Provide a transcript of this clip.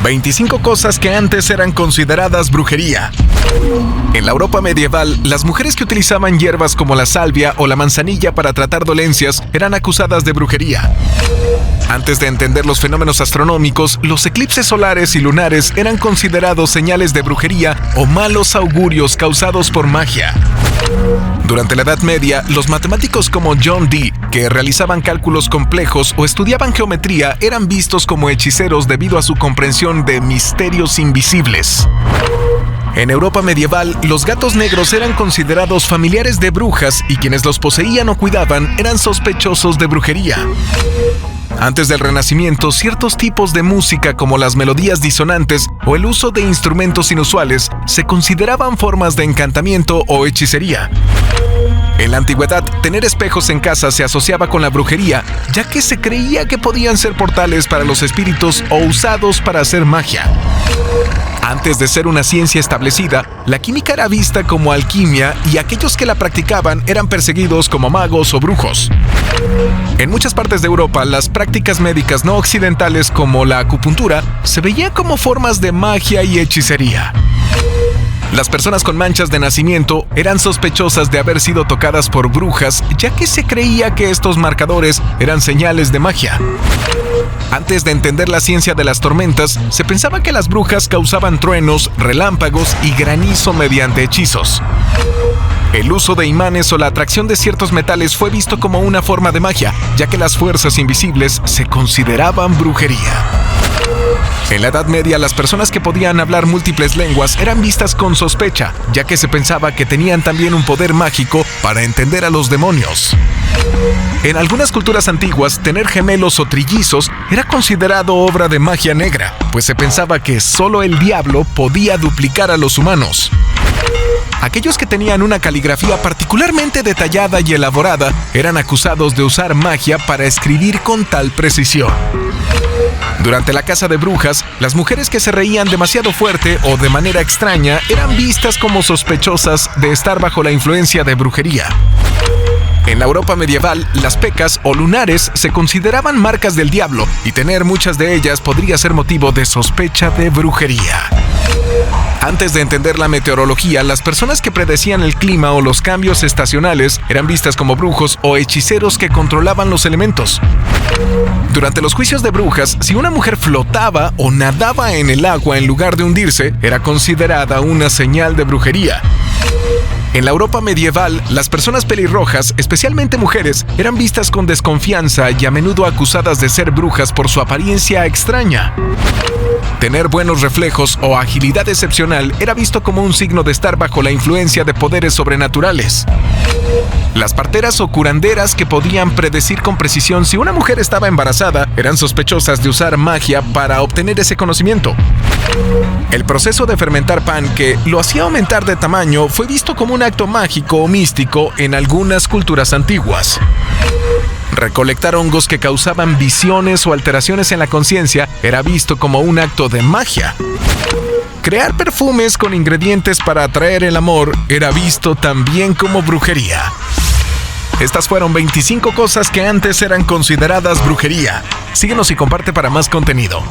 25 cosas que antes eran consideradas brujería. En la Europa medieval, las mujeres que utilizaban hierbas como la salvia o la manzanilla para tratar dolencias eran acusadas de brujería. Antes de entender los fenómenos astronómicos, los eclipses solares y lunares eran considerados señales de brujería o malos augurios causados por magia. Durante la Edad Media, los matemáticos como John Dee, que realizaban cálculos complejos o estudiaban geometría, eran vistos como hechiceros debido a su comprensión de misterios invisibles. En Europa medieval, los gatos negros eran considerados familiares de brujas y quienes los poseían o cuidaban eran sospechosos de brujería. Antes del Renacimiento, ciertos tipos de música como las melodías disonantes o el uso de instrumentos inusuales se consideraban formas de encantamiento o hechicería. En la antigüedad, tener espejos en casa se asociaba con la brujería, ya que se creía que podían ser portales para los espíritus o usados para hacer magia. Antes de ser una ciencia establecida, la química era vista como alquimia y aquellos que la practicaban eran perseguidos como magos o brujos. En muchas partes de Europa, las prácticas médicas no occidentales como la acupuntura se veían como formas de magia y hechicería. Las personas con manchas de nacimiento eran sospechosas de haber sido tocadas por brujas, ya que se creía que estos marcadores eran señales de magia. Antes de entender la ciencia de las tormentas, se pensaba que las brujas causaban truenos, relámpagos y granizo mediante hechizos. El uso de imanes o la atracción de ciertos metales fue visto como una forma de magia, ya que las fuerzas invisibles se consideraban brujería. En la Edad Media, las personas que podían hablar múltiples lenguas eran vistas con sospecha, ya que se pensaba que tenían también un poder mágico para entender a los demonios. En algunas culturas antiguas, tener gemelos o trillizos era considerado obra de magia negra, pues se pensaba que solo el diablo podía duplicar a los humanos. Aquellos que tenían una caligrafía particularmente detallada y elaborada eran acusados de usar magia para escribir con tal precisión. Durante la caza de brujas, las mujeres que se reían demasiado fuerte o de manera extraña eran vistas como sospechosas de estar bajo la influencia de brujería. En la Europa medieval, las pecas o lunares se consideraban marcas del diablo y tener muchas de ellas podría ser motivo de sospecha de brujería. Antes de entender la meteorología, las personas que predecían el clima o los cambios estacionales eran vistas como brujos o hechiceros que controlaban los elementos. Durante los juicios de brujas, si una mujer flotaba o nadaba en el agua en lugar de hundirse, era considerada una señal de brujería. En la Europa medieval, las personas pelirrojas, especialmente mujeres, eran vistas con desconfianza y a menudo acusadas de ser brujas por su apariencia extraña. Tener buenos reflejos o agilidad excepcional era visto como un signo de estar bajo la influencia de poderes sobrenaturales. Las parteras o curanderas que podían predecir con precisión si una mujer estaba embarazada eran sospechosas de usar magia para obtener ese conocimiento. El proceso de fermentar pan, que lo hacía aumentar de tamaño, fue visto como un acto mágico o místico en algunas culturas antiguas. Recolectar hongos que causaban visiones o alteraciones en la conciencia era visto como un acto de magia. Crear perfumes con ingredientes para atraer el amor era visto también como brujería. Estas fueron 25 cosas que antes eran consideradas brujería. Síguenos y comparte para más contenido.